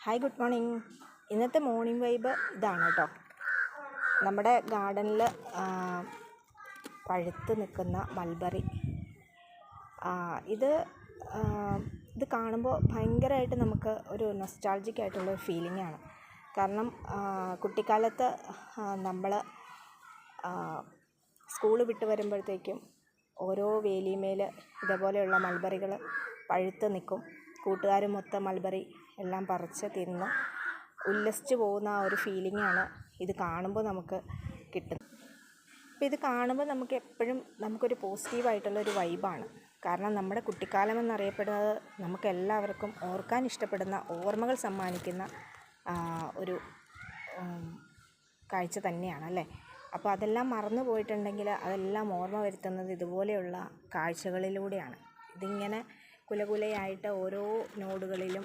Hi, good morning. ഇന്നത്തെ morning vibe ഇതാണ് കേട്ടോ. നമ്മുടെ ഗാർഡനിൽ പഴുത്ത് നിൽക്കുന്ന മൾബറി. ഇത് ഇത് കാണുമ്പോൾ ഭയങ്കരമായിട്ട് നമുക്ക് ഒരു നൊസ്റ്റാൾജിക് ആയിട്ടുള്ളൊരു ഫീലിംഗ് ആണ്. കാരണം കുട്ടിക്കാലത്ത് നമ്മൾ സ്കൂൾ വിട്ട് വരുമ്പോഴത്തേക്കും ഓരോ വേലിമേൽ ഇതേപോലെയുള്ള മൾബറികൾ പഴുത്ത് നിൽക്കും. കൂട്ടുകാർ മൊത്തം മൾബറി എല്ലാം പറിച്ച് തിന്ന് ഉല്ലസിച്ച് പോകുന്ന ആ ഒരു ഫീലിംഗാണ് ഇത് കാണുമ്പോൾ നമുക്ക് കിട്ടുന്നത്. അപ്പോൾ ഇത് കാണുമ്പോൾ നമുക്ക് എപ്പോഴും നമുക്കൊരു പോസിറ്റീവായിട്ടുള്ളൊരു വൈബാണ്. കാരണം നമ്മുടെ കുട്ടിക്കാലം എന്നറിയപ്പെടുന്നത് നമുക്കെല്ലാവർക്കും ഓർക്കാൻ ഇഷ്ടപ്പെടുന്ന ഓർമ്മകൾ സമ്മാനിക്കുന്ന ഒരു കാഴ്ച തന്നെയാണ് അല്ലേ. അപ്പോൾ അതെല്ലാം മറന്നു പോയിട്ടുണ്ടെങ്കിൽ അതെല്ലാം ഓർമ്മ വരുത്തുന്നത് ഇതുപോലെയുള്ള കാഴ്ചകളിലൂടെയാണ്. ഇതിങ്ങനെ കുലകുലയായിട്ട് ഓരോ നോടുകളിലും